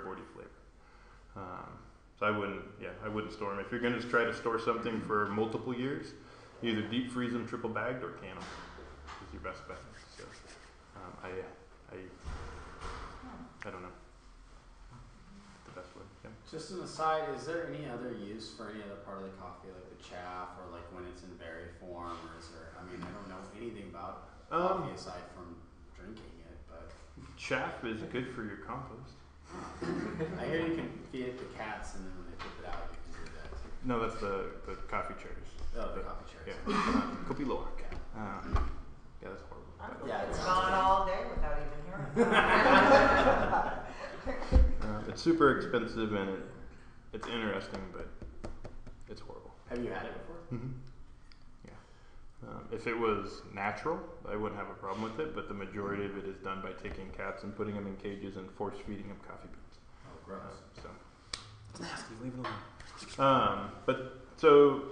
starboardy flavor. So I wouldn't store them. If you're going to try to store something for multiple years, either deep freeze them, triple bagged, or can them is your best bet. So I don't know. The best way. Yeah. Just an aside, is there any other use for any other part of the coffee, like the chaff, or like when it's in berry form, or is there? I mean, I don't know anything about coffee aside from drinking it, but chaff is good for your compost. I hear you can feed it to cats, and then when they poop it out, you can do that. No, that's the coffee cherries. Oh, the coffee cherries. Yeah. Kopi Luwak. Yeah, that's horrible. Yeah, it's gone all day without even hearing it. It's super expensive and it's interesting, but it's horrible. Have you had it before? Mm-hmm. Yeah. If it was natural, I wouldn't have a problem with it, but the majority of it is done by taking cats and putting them in cages and force feeding them coffee beans. Oh, gross. So it's nasty. Leave it alone. So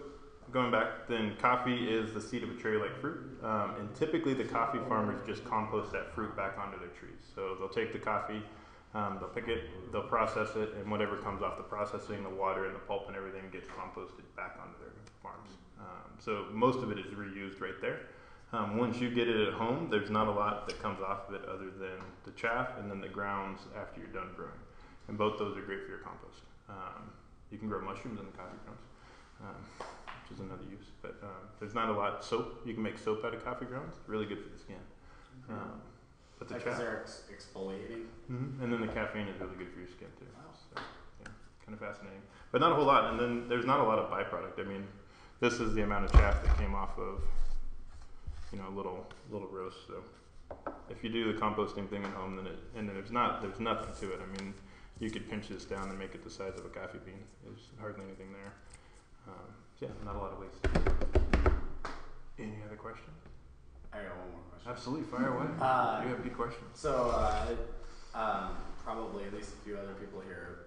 going back, then coffee is the seed of a cherry-like fruit, and typically the coffee farmers just compost that fruit back onto their trees. So they'll take the coffee, they'll pick it, they'll process it, and whatever comes off the processing, the water and the pulp and everything gets composted back onto their farms. So most of it is reused right there. Once you get it at home, there's not a lot that comes off of it other than the chaff and then the grounds after you're done brewing. And both those are great for your compost. You can grow mushrooms in the coffee grounds, which is another use. But there's not a lot. Soap, you can make soap out of coffee grounds. Really good for the skin. But the chaff, they're exfoliating. Mm-hmm. And then the caffeine is really good for your skin too. Wow. So, yeah, kind of fascinating. But not a whole lot. And then there's not a lot of byproduct. I mean, this is the amount of chaff that came off of, a little roast. So if you do the composting thing at home, then there's nothing to it. I mean, you could pinch this down and make it the size of a coffee bean. There's hardly anything there. Yeah, not a lot of waste. Any other questions? I got one more question. Absolutely, fire away. You have good questions. So, probably at least a few other people here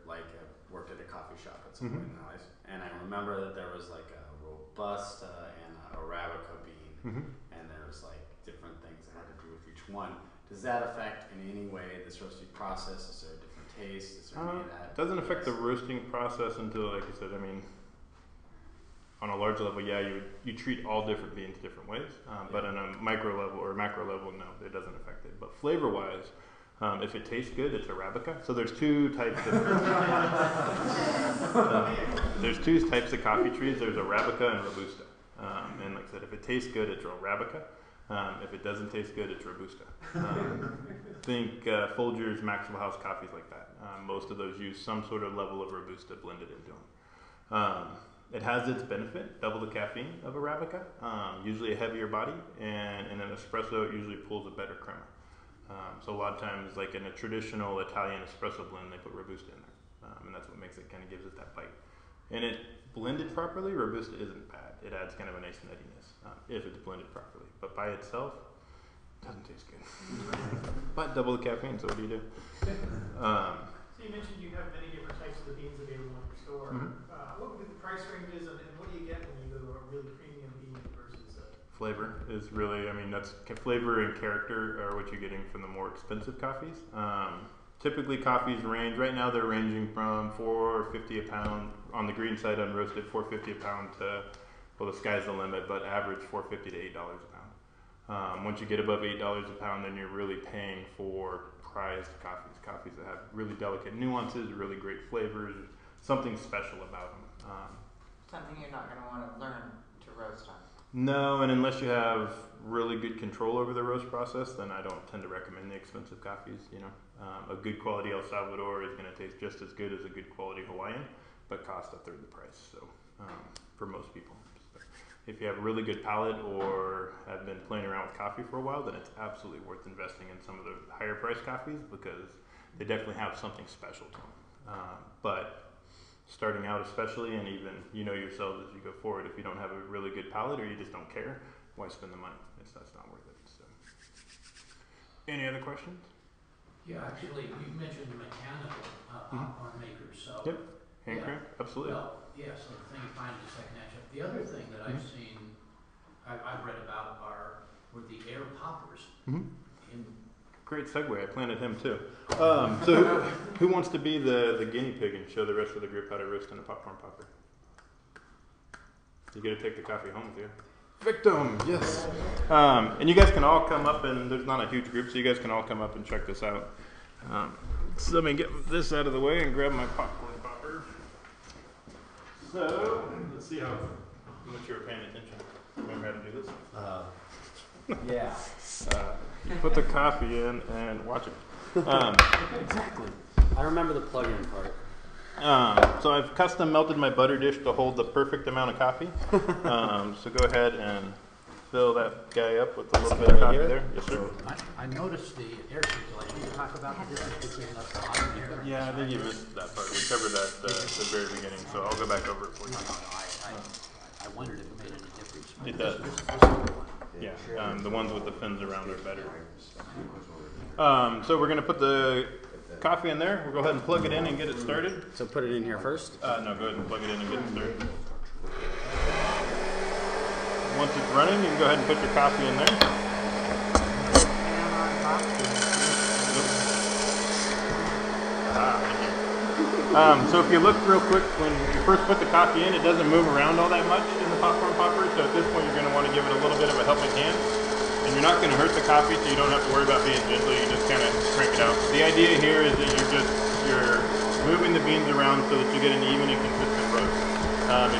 worked at a coffee shop at some point in their life, and I remember that there was like a Robusta and an Arabica bean, and there was like different things that had to do with each one. Does that affect in any way this roasting process? Is there a different taste? Is there any of that? It doesn't affect the roasting process until, like you said, I mean, on a large level, yeah, you treat all different beans different ways, but on a micro level or macro level, no, it doesn't affect it. But flavor-wise, if it tastes good, it's Arabica. So there's two types of coffee trees. There's Arabica and Robusta. And like I said, if it tastes good, it's Arabica. If it doesn't taste good, it's Robusta. Think Folgers, Maxwell House coffees like that. Most of those use some sort of level of Robusta blended into them. It has its benefit, double the caffeine of Arabica, usually a heavier body, and in an espresso it usually pulls a better crema. So a lot of times, like in a traditional Italian espresso blend, they put Robusta in there, and that's what makes it, kind of gives it that bite. And it blended properly, Robusta isn't bad. It adds kind of a nice nuttiness if it's blended properly. But by itself, it doesn't taste good. But double the caffeine, so what do you do? So you mentioned you have many different types of the beans available in your store. What would be the price ranges, and what do you get when you go to a really premium bean versus flavor is really, I mean, that's flavor and character are what you're getting from the more expensive coffees. Typically coffees range, right now they're ranging from $4.50 a pound on the green side unroasted, $4.50 a pound to, well, the sky's the limit, but average $4.50 to $8 a pound. Once you get above $8 a pound, then you're really paying for prized coffees that have really delicate nuances, really great flavors, something special about them. Something you're not going to want to learn to roast on. No, and unless you have really good control over the roast process, then I don't tend to recommend the expensive coffees. A good quality El Salvador is going to taste just as good as a good quality Hawaiian, but cost a third the price. So for most people, if you have a really good palate or have been playing around with coffee for a while, then it's absolutely worth investing in some of the higher priced coffees because they definitely have something special to them. But starting out especially, and even yourselves as you go forward, if you don't have a really good palate or you just don't care, why spend the money? That's not worth it. So, any other questions? Yeah, actually, you mentioned mechanical popcorn makers. So yep, hand crank, absolutely. Well, yeah, so the thing finds a second etch up. The other thing that I've seen, I've read about were the air poppers. In Great segue. I planted him too. So who wants to be the guinea pig and show the rest of the group how to roast in a popcorn popper? You got to take the coffee home with you. Victim, yes. And you guys can all come up, and there's not a huge group, so you guys can all come up and check this out. So let me get this out of the way and grab my popcorn popper. So let's see how much you were paying attention. Remember how to do this? Yeah. You put the coffee in and watch it. Exactly. I remember the plug-in part. So I've custom melted my butter dish to hold the perfect amount of coffee. So go ahead and fill that guy up with a little bit of coffee there. Yes, sir. I noticed the air circulation. You talk about the difference between the hot and air. Yeah, I think you missed that part. We covered that at the very beginning, so I'll go back over it for you. I wondered if it made any difference. It does. This is the one. Yeah, the ones with the fins around are better. So we're going to put the coffee in there. We'll go ahead and plug it in and get it started. So put it in here first? No, go ahead and plug it in and get it started. Once it's running, you can go ahead and put your coffee in there. So if you look real quick, when you first put the coffee in, it doesn't move around all that much in the popcorn popper. So at this point, you're going to want to give it a little bit of a helping hand. And you're not going to hurt the coffee, so you don't have to worry about being gentle. You just kind of crank it out. The idea here is that you're moving the beans around so that you get an even and consistent roast.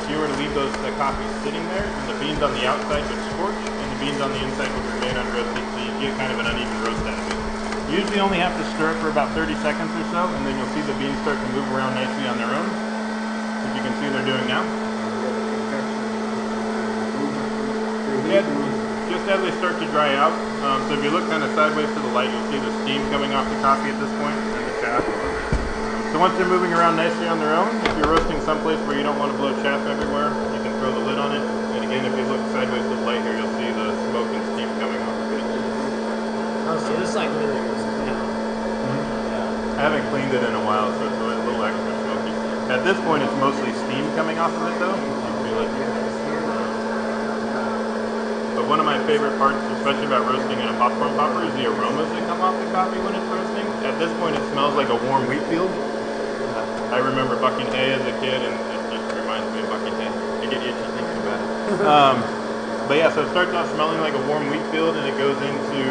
If you were to leave the coffee sitting there, then the beans on the outside would scorch, and the beans on the inside would remain unroasted, so you get kind of an uneven roast out of it. You usually only have to stir it for about 30 seconds or so, and then you'll see the beans start to move around nicely on their own, as you can see they're doing now. Yeah, just as they start to dry out, so if you look kind of sideways to the light, you'll see the steam coming off the coffee at this point, and the chaff. So once they're moving around nicely on their own, if you're roasting someplace where you don't want to blow chaff everywhere, you can throw the lid on it. And again, if you look sideways to the light here, you'll see the smoke and steam coming off of it. Oh, so this like really was I haven't cleaned it in a while, so it's a little extra smoky. At this point, it's mostly steam coming off of it, though. You feel it. But one of my favorite parts, especially about roasting in a popcorn popper, is the aromas that come off the coffee when it's roasting. At this point, it smells like a warm wheat field. I remember bucking hay as a kid, and it just reminds me of bucking hay. I get itchy thinking about it. But yeah, so it starts off smelling like a warm wheat field, and it goes into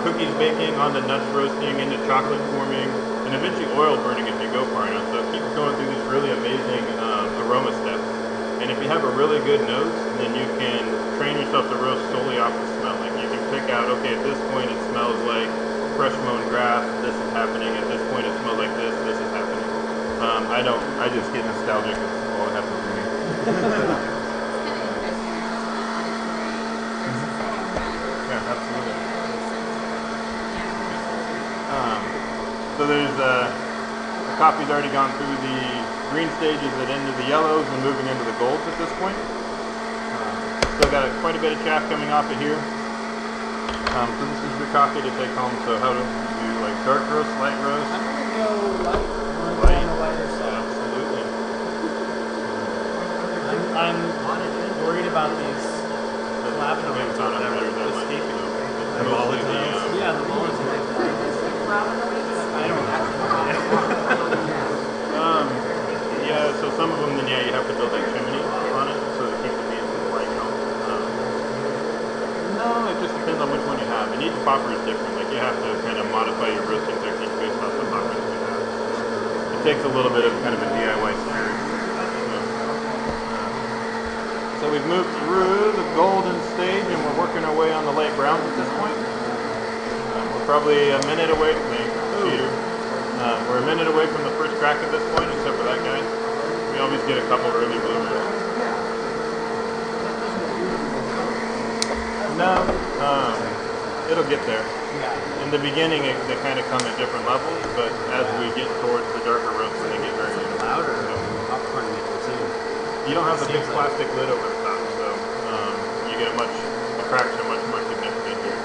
cookies baking, onto nuts roasting, into chocolate forming, and eventually oil burning if you go far enough. So it keeps going through these really amazing aroma steps. And if you have a really good nose, then you can train yourself to roast solely off the smell. Like you can pick out, okay, at this point it smells like fresh mown grass, this is happening. At this point it smells like this is happening. I just get nostalgic. That's all it happens to me. Yeah, absolutely. So there's the coffee's already gone through the green stages that end to the yellows and moving into the golds at this point. Still got quite a bit of chaff coming off it here. So this is your coffee to take home. So how do you like dark roast, light roast? I'm gonna go light on the lighter side. Absolutely. I'm worried about these flavonoids or whatever escaping. The molotov. Yeah, the molotov. I don't Yeah, so some of them, then yeah, you have to build like chimney on it so to keep the beans from flying out. No, it just depends on which one you have. And each popper is different. Like you have to kind of modify your roasting technique based off the poppers you have. It takes a little bit of kind of a DIY spirit. So we've moved through the golden stage and we're working our way on the light browns at this point. We're probably a minute away from the cheater. We're a minute away from the first crack at this point, except for that guy. We always get a couple early bloomers. No, it'll get there. In the beginning, they kind of come at different levels, but as we get towards the darker roasts, they get very louder. Popcorn maker too. You don't have the big plastic lid over the top, so you get a fraction much more significant here.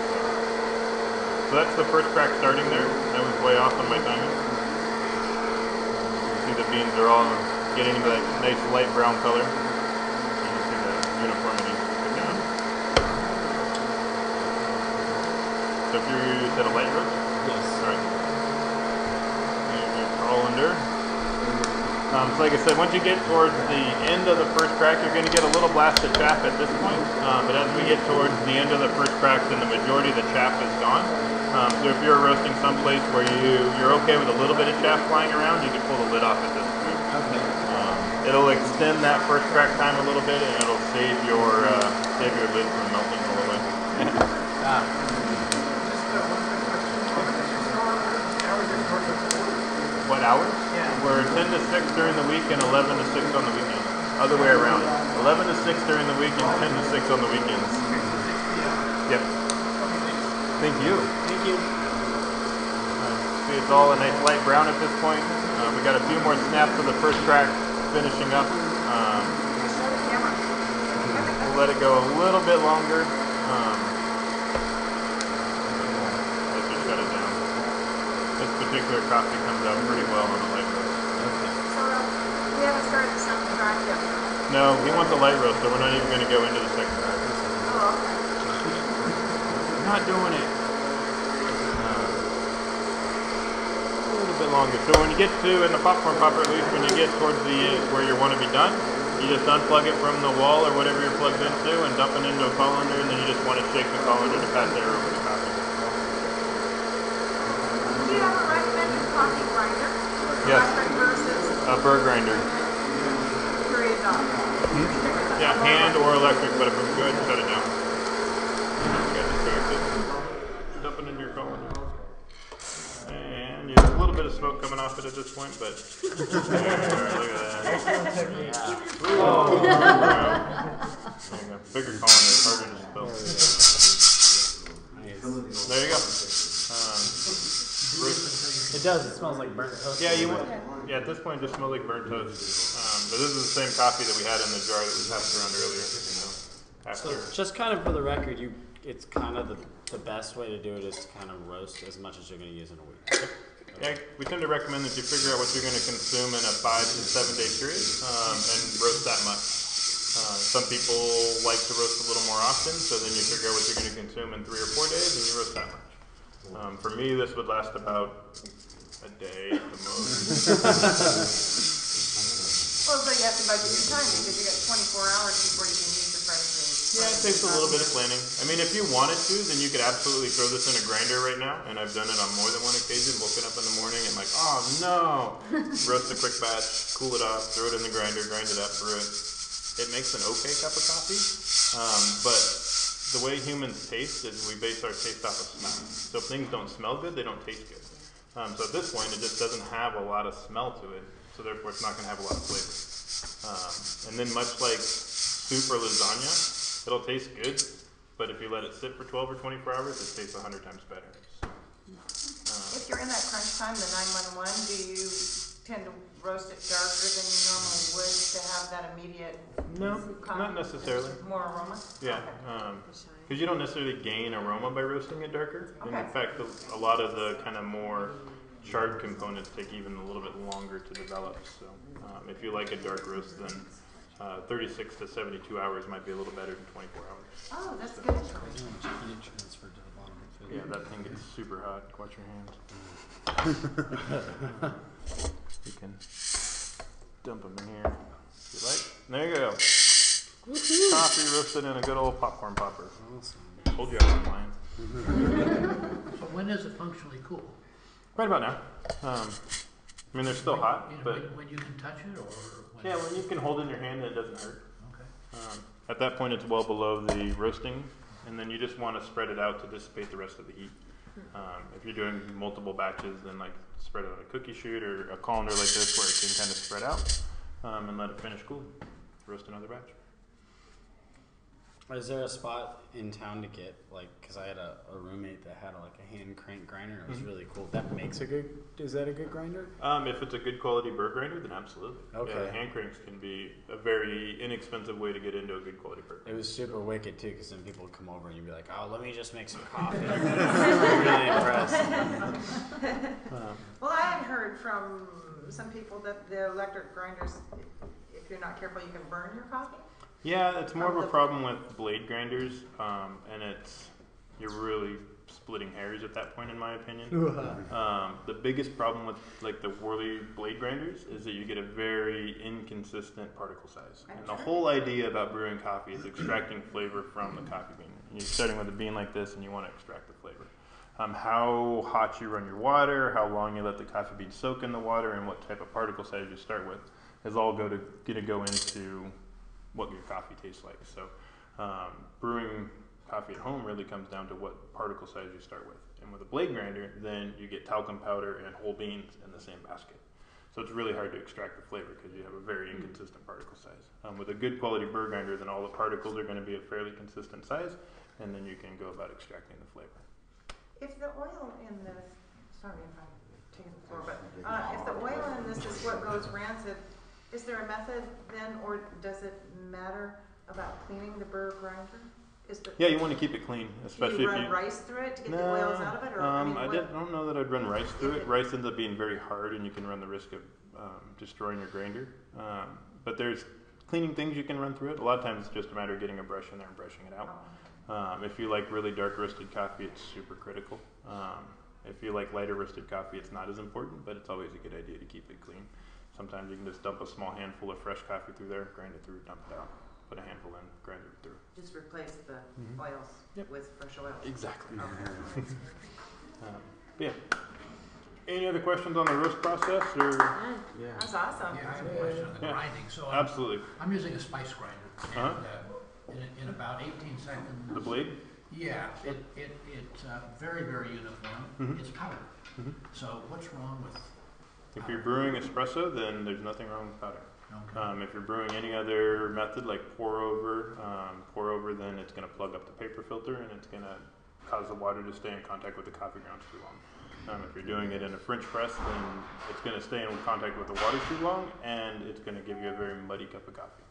So that's the first crack starting there. I was way off on my timing. You see the beans are all getting into that nice light brown color. You can see the uniformity picking up. So if you're said a light roast? Yes. All right. Here's your colander. So like I said, once you get towards the end of the first crack, you're going to get a little blast of chaff at this point. But as we get towards the end of the first crack, then the majority of the chaff is gone. So if you're roasting someplace where you're okay with a little bit of chaff flying around, you can pull the lid off at this point. Okay. It'll extend that first crack time a little bit, and it'll save your lid from melting all the way. Just one quick question. Hours are short. What hours? Yeah. We're 10 to 6 during the week and 11 to 6 on the weekends. Other way around. 11 to 6 during the week and 10 to 6 on the weekends. Okay, so 6 p.m. Yep. Okay, thanks. Thank you. Thank you. See, it's all a nice light brown at this point. We got a few more snaps of the first crack finishing up. We'll let it go a little bit longer. Let's just shut it down. This particular coffee comes out pretty well on a light roast. So we haven't started the second crack yet. No, he wants a light roast, so we're not even going to go into the second crack. Oh, okay. We're not doing it. A little bit longer. So when you get to, in the popcorn popper at least, when you get towards the where you want to be done, you just unplug it from the wall or whatever you're plugged into and dump it into a colander, and then you just want to shake the colander to pass air over the coffee. Do you have a recommended coffee grinder? Yes. Electric versus A burr grinder. period dot. Yeah, hand or electric, but if it's good, shut it down. You got distracted. Dump it into your colander. And you have a little bit of smoke coming off it at this point, but there, look at that. Whoa. There you go. Bigger colander, harder to spill. There you go. It does. It smells like burnt toast. Yeah, at this point it just smells like burnt toast. But this is the same coffee that we had in the jar that we passed around earlier. After. So just kind of for the record, it's kind of the best way to do it is to kind of roast as much as you're going to use in a week. Yeah, we tend to recommend that you figure out what you're going to consume in a 5 to 7 day period and roast that much. Some people like to roast a little more often, so then you figure out what you're going to consume in 3 or 4 days and you roast that much. For me, this would last about a day at the most. Well, so you have to budget your time because you got 24 hours before you can use your fresh food. Yeah, it takes a little bit of planning. I mean, if you wanted to, then you could absolutely throw this in a grinder right now, and I've done it on more than one occasion, woken up in the morning and like, oh no! Roast a quick batch, cool it off, throw it in the grinder, grind it up, brew it. It makes an okay cup of coffee, but the way humans taste is we base our taste off of smell. So if things don't smell good, they don't taste good. So at this point, it just doesn't have a lot of smell to it, so therefore it's not going to have a lot of flavor. And then much like soup or lasagna, it'll taste good, but if you let it sit for 12 or 24 hours, it tastes 100 times better. If you're in that crunch time, the 911, do you tend to roast it darker than you normally would to have that immediate No, not necessarily. more aroma? Yeah, because you don't necessarily gain aroma by roasting it darker. And in Okay. fact, a lot of the kind of more charred components take even a little bit longer to develop. So if you like a dark roast, then 36 to 72 hours might be a little better than 24 hours. Oh, that's good information. Heat transfer to the bottom of food. Yeah, that thing gets super hot. Watch your hands. You can dump them in here if you like. There you go. Coffee roasted in a good old popcorn popper. Awesome. Told you I was lying. So when is it functionally cool? Right about now. I mean, they're still hot, You know, but when you can touch it, or when? yeah, when you can hold it in your hand and it doesn't hurt. Okay. At that point, it's well below the roasting, and then you just want to spread it out to dissipate the rest of the heat. If you're doing multiple batches, then like spread it on a cookie sheet or a colander like this where it can kind of spread out, and let it finish cool. Roast another batch. Is there a spot in town to get, like, because I had a roommate that had like a hand crank grinder. It was really cool. That makes a good, is that a good grinder? If it's a good quality burr grinder, then absolutely. Okay. Yeah, hand cranks can be a very inexpensive way to get into a good quality burr It grinder. was super wicked too, because then people would come over and you'd be like, oh, let me just make some coffee. I'm really impressed. Well, I had heard from some people that the electric grinders, if you're not careful, you can burn your coffee. Yeah, it's more of a problem with blade grinders, and you're really splitting hairs at that point, in my opinion. The biggest problem with like the Worley blade grinders is that you get a very inconsistent particle size. And the whole idea about brewing coffee is extracting flavor from the coffee bean. And you're starting with a bean like this, and you want to extract the flavor. How hot you run your water, how long you let the coffee bean soak in the water, and what type of particle size you start with is all going to go into what your coffee tastes like. So brewing coffee at home really comes down to what particle size you start with. And with a blade grinder, then you get talcum powder and whole beans in the same basket. So it's really hard to extract the flavor because you have a very inconsistent particle size. With a good quality burr grinder, then all the particles are going to be a fairly consistent size, and then you can go about extracting the flavor. If the oil in this, sorry if I'm taking the floor, but if the oil in this is what goes rancid, is there a method then, or does it matter about cleaning the burr grinder? Yeah, you want to keep it clean, especially do you if run you rice through it to get the oils out of it, or I don't know that I'd run rice through it. Rice ends up being very hard, and you can run the risk of destroying your grinder. But there's cleaning things you can run through it. A lot of times it's just a matter of getting a brush in there and brushing it out. If you like really dark roasted coffee, it's super critical. If you like lighter roasted coffee, it's not as important, but it's always a good idea to keep it clean. Sometimes you can just dump a small handful of fresh coffee through there, grind it through, dump it out. Put a handful in, grind it through. Just replace the oils with fresh oils. Exactly. Okay. Yeah. Any other questions on the roast process? Or? Yeah. That's awesome. Yeah, I have a question on the grinding. So absolutely. I'm using a spice grinder, and in about 18 seconds. The blade? Yeah, it's very, very uniform. It's powder. So what's wrong with powder? If you're brewing espresso, then there's nothing wrong with powder. Okay. If you're brewing any other method like pour over, then it's going to plug up the paper filter and it's going to cause the water to stay in contact with the coffee grounds too long. If you're doing it in a French press, then it's going to stay in contact with the water too long, and it's going to give you a very muddy cup of coffee.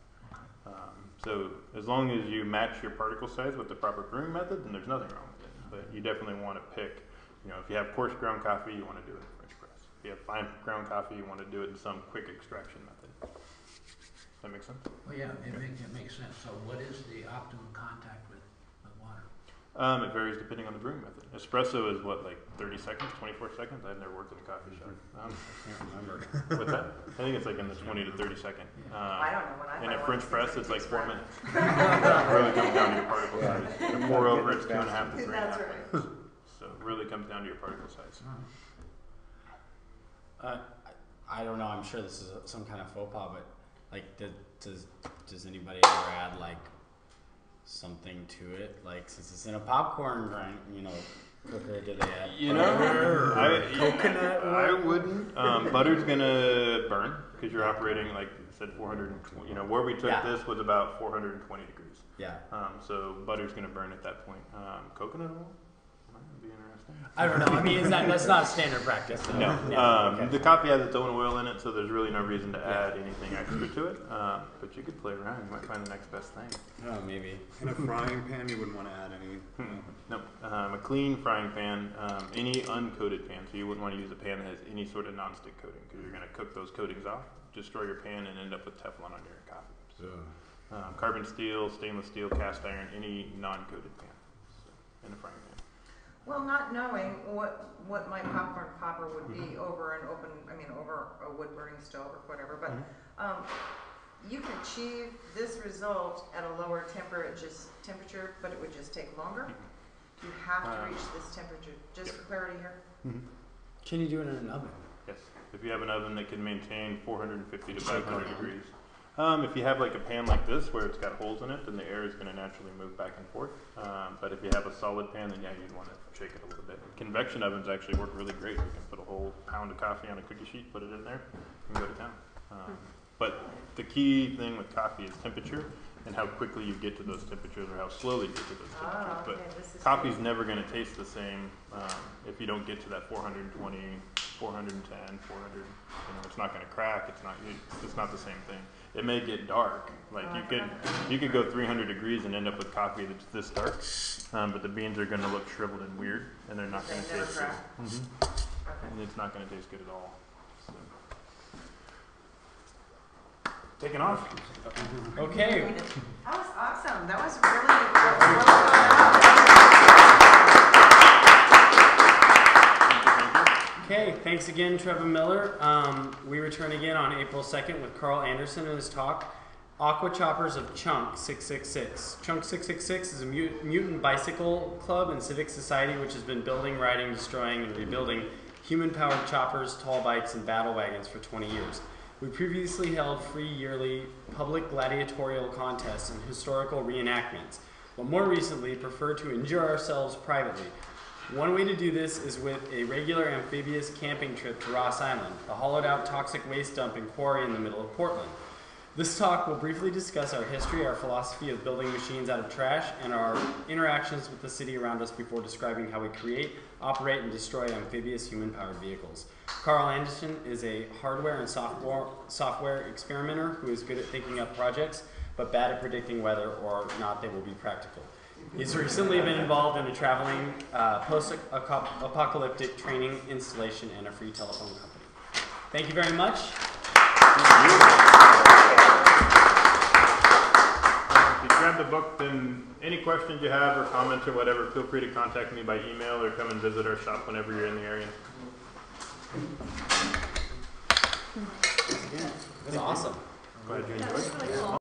So as long as you match your particle size with the proper brewing method, then there's nothing wrong with it. But you definitely want to pick, if you have coarse ground coffee, you want to do it in French press. If you have fine ground coffee, you want to do it in some quick extraction method. Does that make sense? Well, yeah, it makes sense. So what is the optimum contact with water? It varies depending on the brewing method. Espresso is what, like 30 seconds, 24 seconds? I've never worked in a coffee shop. I can't remember. What's that? I think it's like in the 20 to 30 second. I don't know what I In a French press, it's like 4 minutes. It minutes. really comes down to your particle size. And pour over, it's 2.5 to 3.5. That's right. So it really comes down to your particle size. I don't know. I'm sure this is some kind of faux pas, but like, does anybody ever add like something to it? Like, since it's in a popcorn grind, cooker, do they add coconut? I wouldn't. Butter's gonna burn because you're operating, like I said, 420. Where we took this was about 420 degrees. Yeah. So butter's gonna burn at that point. Coconut oil might be interesting. I don't know. I mean, that's not a standard practice. So. No. Okay. The coffee has its own oil in it, so there's really no reason to add anything extra to it. But you could play around. You might find the next best thing. Oh, maybe. In a frying pan, you wouldn't want to add any. No. A clean frying pan, any uncoated pan. So you wouldn't want to use a pan that has any sort of nonstick coating because you're going to cook those coatings off, destroy your pan, and end up with Teflon on your coffee. So, carbon steel, stainless steel, cast iron, any non-coated pan in a frying pan. Well, not knowing what my popcorn popper would be over a wood burning stove or whatever, but you can achieve this result at a lower temperature, but it would just take longer. You have to reach this temperature. Just for clarity here. Can you do it in an oven? Yes. If you have an oven that can maintain 450 to 500 degrees. If you have like a pan like this where it's got holes in it, then the air is going to naturally move back and forth. But if you have a solid pan, then you'd want to shake it a little bit. Convection ovens actually work really great. You can put a whole pound of coffee on a cookie sheet, put it in there, and go to town. But the key thing with coffee is temperature and how quickly you get to those temperatures or how slowly you get to those temperatures. But coffee's never going to taste the same if you don't get to that 420, 410, 400. It's not going to crack. It's not the same thing. It may get dark. Like you could go 300 degrees and end up with coffee that's this dark, but the beans are going to look shriveled and weird, and they're not going to taste good. And it's not going to taste good at all. So. Taking off. Okay. That was awesome. That was really well thought out. Okay, thanks again, Trevin Miller. We return again on April 2nd with Carl Anderson and his talk, Aqua Choppers of Chunk 666. Chunk 666 is a mutant bicycle club and civic society which has been building, riding, destroying, and rebuilding human-powered choppers, tall bikes, and battle wagons for 20 years. We previously held free yearly public gladiatorial contests and historical reenactments, but more recently prefer to enjoy ourselves privately. One way to do this is with a regular amphibious camping trip to Ross Island, a hollowed-out toxic waste dumping quarry in the middle of Portland. This talk will briefly discuss our history, our philosophy of building machines out of trash, and our interactions with the city around us before describing how we create, operate, and destroy amphibious human-powered vehicles. Carl Anderson is a hardware and software experimenter who is good at thinking up projects, but bad at predicting whether or not they will be practical. He's recently been involved in a traveling post-apocalyptic training installation and a free telephone company. Thank you very much. If you grab the book, then any questions you have or comments or whatever, feel free to contact me by email or come and visit our shop whenever you're in the area. That's awesome. Glad you enjoyed it.